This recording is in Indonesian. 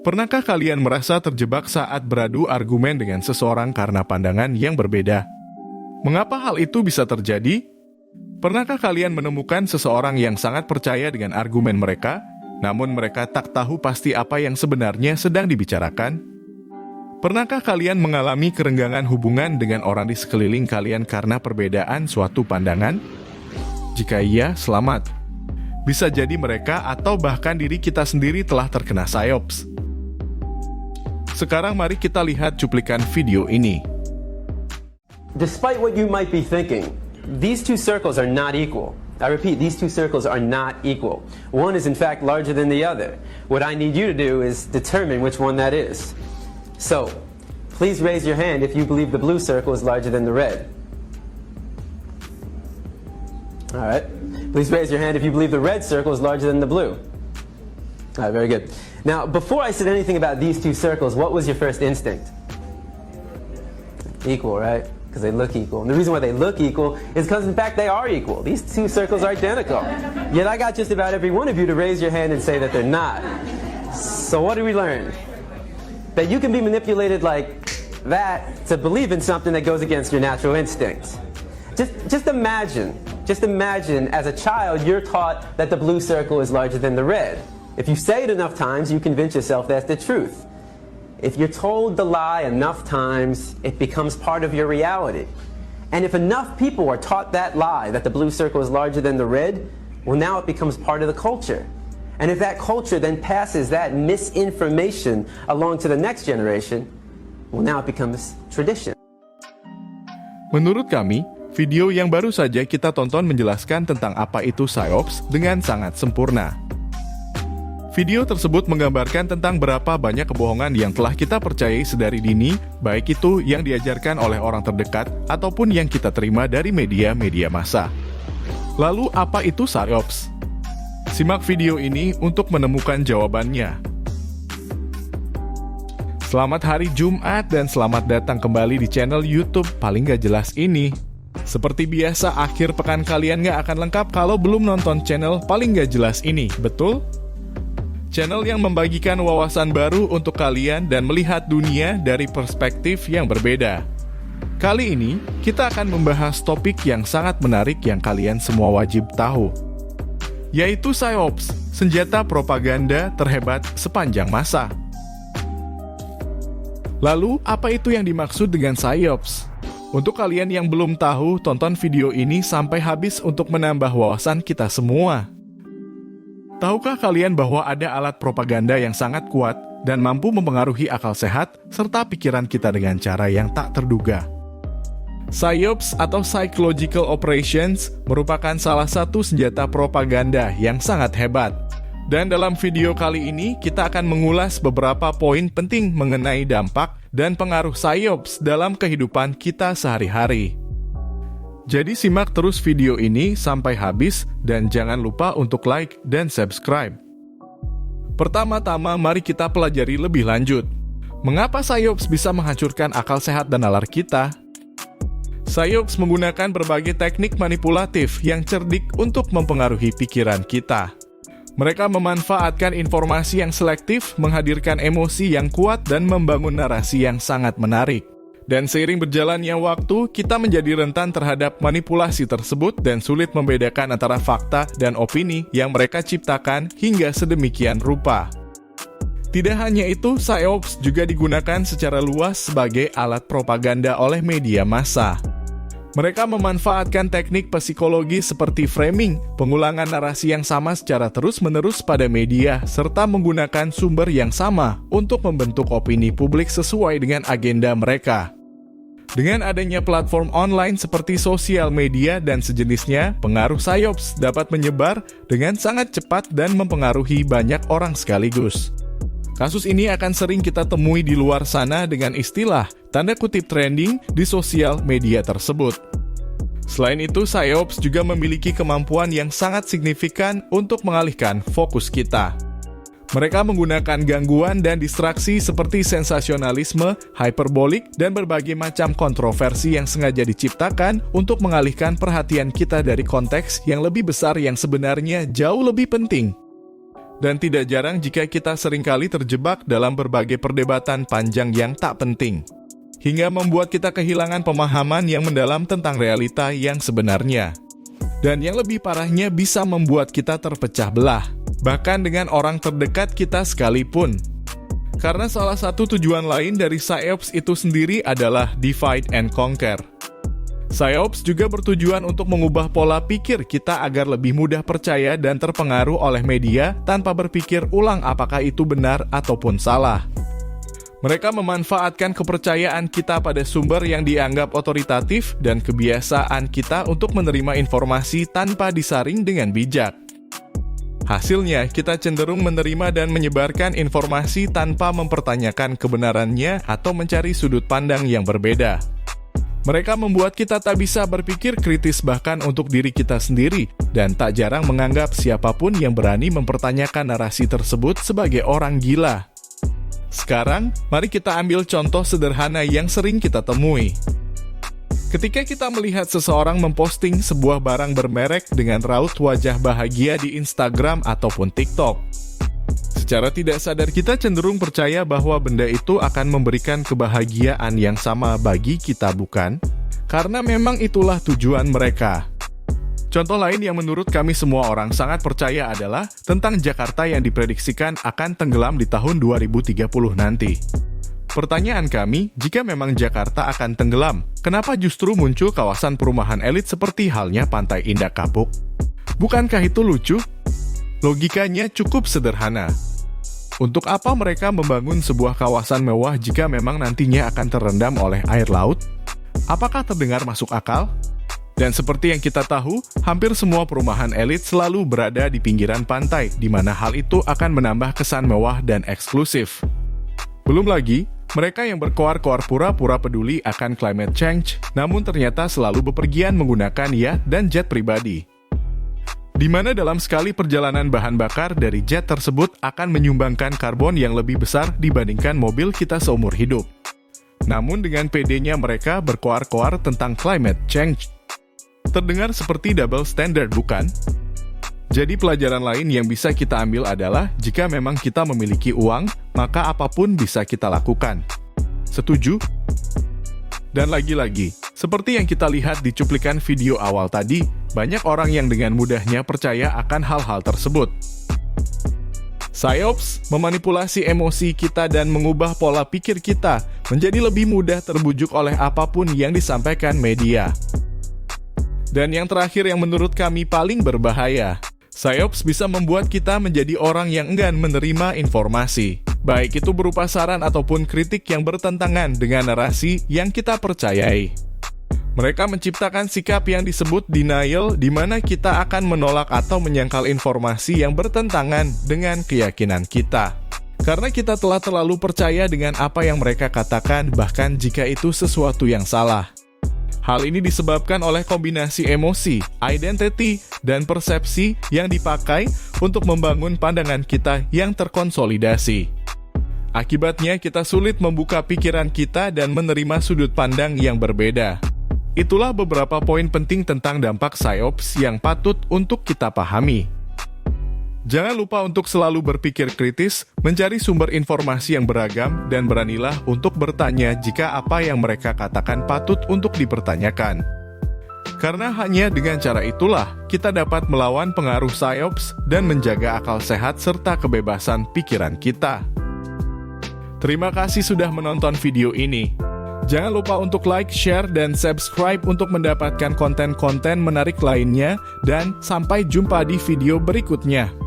Pernahkah kalian merasa terjebak saat beradu argumen dengan seseorang karena pandangan yang berbeda? Mengapa hal itu bisa terjadi? Pernahkah kalian menemukan seseorang yang sangat percaya dengan argumen mereka, namun mereka tak tahu pasti apa yang sebenarnya sedang dibicarakan? Pernahkah kalian mengalami kerenggangan hubungan dengan orang di sekeliling kalian karena perbedaan suatu pandangan? Jika iya, selamat. Bisa jadi mereka atau bahkan diri kita sendiri telah terkena psyops. Sekarang mari kita lihat cuplikan video ini. Despite what you might be thinking, these two circles are not equal. I repeat, these two circles are not equal. One is in fact larger than the other. What I need you to do is determine which one that is. So, please raise your hand if you believe the blue circle is larger than the red. All right. Please raise your hand if you believe the red circle is larger than the blue. All right, very good. Now, before I said anything about these two circles, what was your first instinct? Equal, right? Because they look equal. And the reason why they look equal is because, in fact, they are equal. These two circles are identical. Yet I got just about every one of you to raise your hand and say that they're not. So what did we learn? That you can be manipulated like that to believe in something that goes against your natural instincts. Just imagine as a child you're taught that the blue circle is larger than the red. If you say it enough times, you convince yourself that's the truth. If you're told the lie enough times, it becomes part of your reality. And if enough people are taught that lie, that the blue circle is larger than the red, well, now it becomes part of the culture. And if that culture then passes that misinformation along to the next generation, well, now it becomes tradition. Menurut kami, video yang baru saja kita tonton menjelaskan tentang apa itu psyops dengan sangat sempurna. Video tersebut menggambarkan tentang berapa banyak kebohongan yang telah kita percayai sedari dini, baik itu yang diajarkan oleh orang terdekat ataupun yang kita terima dari media-media massa. Lalu apa itu psyops? Simak video ini untuk menemukan jawabannya. Selamat hari Jumat dan selamat datang kembali di channel YouTube Paling Gak Jelas ini. Seperti biasa, akhir pekan kalian gak akan lengkap kalau belum nonton channel Paling Gak Jelas ini, betul? Channel yang membagikan wawasan baru untuk kalian dan melihat dunia dari perspektif yang berbeda. Kali ini, kita akan membahas topik yang sangat menarik yang kalian semua wajib tahu, yaitu psyops, senjata propaganda terhebat sepanjang masa. Lalu, apa itu yang dimaksud dengan psyops? Untuk kalian yang belum tahu, tonton video ini sampai habis untuk menambah wawasan kita semua. Tahukah kalian bahwa ada alat propaganda yang sangat kuat dan mampu mempengaruhi akal sehat serta pikiran kita dengan cara yang tak terduga? Psyops atau Psychological Operations merupakan salah satu senjata propaganda yang sangat hebat. Dan dalam video kali ini, kita akan mengulas beberapa poin penting mengenai dampak dan pengaruh psyops dalam kehidupan kita sehari-hari. Jadi simak terus video ini sampai habis dan jangan lupa untuk like dan subscribe. Pertama-tama, mari kita pelajari lebih lanjut. Mengapa psyops bisa menghancurkan akal sehat dan nalar kita? Psyops menggunakan berbagai teknik manipulatif yang cerdik untuk mempengaruhi pikiran kita. Mereka memanfaatkan informasi yang selektif, menghadirkan emosi yang kuat, dan membangun narasi yang sangat menarik. Dan seiring berjalannya waktu, kita menjadi rentan terhadap manipulasi tersebut dan sulit membedakan antara fakta dan opini yang mereka ciptakan hingga sedemikian rupa. Tidak hanya itu, psyops juga digunakan secara luas sebagai alat propaganda oleh media massa. Mereka memanfaatkan teknik psikologi seperti framing, pengulangan narasi yang sama secara terus-menerus pada media, serta menggunakan sumber yang sama untuk membentuk opini publik sesuai dengan agenda mereka. Dengan adanya platform online seperti sosial media dan sejenisnya, pengaruh psyops dapat menyebar dengan sangat cepat dan mempengaruhi banyak orang sekaligus. Kasus ini akan sering kita temui di luar sana dengan istilah tanda kutip trending di sosial media tersebut. Selain itu, psyops juga memiliki kemampuan yang sangat signifikan untuk mengalihkan fokus kita. Mereka menggunakan gangguan dan distraksi seperti sensasionalisme, hyperbolik, dan berbagai macam kontroversi yang sengaja diciptakan untuk mengalihkan perhatian kita dari konteks yang lebih besar yang sebenarnya jauh lebih penting. Dan tidak jarang jika kita seringkali terjebak dalam berbagai perdebatan panjang yang tak penting, hingga membuat kita kehilangan pemahaman yang mendalam tentang realita yang sebenarnya. Dan yang lebih parahnya bisa membuat kita terpecah belah, bahkan dengan orang terdekat kita sekalipun. Karena salah satu tujuan lain dari PSYOPs itu sendiri adalah divide and conquer. PSYOPs juga bertujuan untuk mengubah pola pikir kita agar lebih mudah percaya dan terpengaruh oleh media tanpa berpikir ulang apakah itu benar ataupun salah. Mereka memanfaatkan kepercayaan kita pada sumber yang dianggap otoritatif dan kebiasaan kita untuk menerima informasi tanpa disaring dengan bijak. Hasilnya, kita cenderung menerima dan menyebarkan informasi tanpa mempertanyakan kebenarannya atau mencari sudut pandang yang berbeda. Mereka membuat kita tak bisa berpikir kritis bahkan untuk diri kita sendiri, dan tak jarang menganggap siapapun yang berani mempertanyakan narasi tersebut sebagai orang gila. Sekarang, mari kita ambil contoh sederhana yang sering kita temui. Ketika kita melihat seseorang memposting sebuah barang bermerek dengan raut wajah bahagia di Instagram ataupun TikTok, secara tidak sadar kita cenderung percaya bahwa benda itu akan memberikan kebahagiaan yang sama bagi kita, bukan? Karena memang itulah tujuan mereka. Contoh lain yang menurut kami semua orang sangat percaya adalah tentang Jakarta yang diprediksikan akan tenggelam di tahun 2030 nanti. Pertanyaan kami, jika memang Jakarta akan tenggelam, kenapa justru muncul kawasan perumahan elit seperti halnya Pantai Indah Kapuk? Bukankah itu lucu? Logikanya cukup sederhana. Untuk apa mereka membangun sebuah kawasan mewah jika memang nantinya akan terendam oleh air laut? Apakah terdengar masuk akal? Dan seperti yang kita tahu, hampir semua perumahan elit selalu berada di pinggiran pantai, di mana hal itu akan menambah kesan mewah dan eksklusif. Belum lagi, mereka yang berkoar-koar pura-pura peduli akan climate change, namun ternyata selalu bepergian menggunakan yacht dan jet pribadi. Di mana dalam sekali perjalanan bahan bakar dari jet tersebut akan menyumbangkan karbon yang lebih besar dibandingkan mobil kita seumur hidup. Namun dengan pedenya mereka berkoar-koar tentang climate change. Terdengar seperti double standard, bukan? Jadi pelajaran lain yang bisa kita ambil adalah jika memang kita memiliki uang, maka apapun bisa kita lakukan. Setuju? Dan lagi-lagi, seperti yang kita lihat di cuplikan video awal tadi, banyak orang yang dengan mudahnya percaya akan hal-hal tersebut. PSYOPs memanipulasi emosi kita dan mengubah pola pikir kita menjadi lebih mudah terbujuk oleh apapun yang disampaikan media. Dan yang terakhir yang menurut kami paling berbahaya, PSYOPs bisa membuat kita menjadi orang yang enggan menerima informasi, baik itu berupa saran ataupun kritik yang bertentangan dengan narasi yang kita percayai. Mereka menciptakan sikap yang disebut denial, di mana kita akan menolak atau menyangkal informasi yang bertentangan dengan keyakinan kita. Karena kita telah terlalu percaya dengan apa yang mereka katakan, bahkan jika itu sesuatu yang salah. Hal ini disebabkan oleh kombinasi emosi, identity, dan persepsi yang dipakai untuk membangun pandangan kita yang terkonsolidasi. Akibatnya, kita sulit membuka pikiran kita dan menerima sudut pandang yang berbeda. Itulah beberapa poin penting tentang dampak PSYOPs yang patut untuk kita pahami. Jangan lupa untuk selalu berpikir kritis, mencari sumber informasi yang beragam, dan beranilah untuk bertanya jika apa yang mereka katakan patut untuk dipertanyakan. Karena hanya dengan cara itulah, kita dapat melawan pengaruh PSYOPs dan menjaga akal sehat serta kebebasan pikiran kita. Terima kasih sudah menonton video ini. Jangan lupa untuk like, share, dan subscribe untuk mendapatkan konten-konten menarik lainnya, dan sampai jumpa di video berikutnya.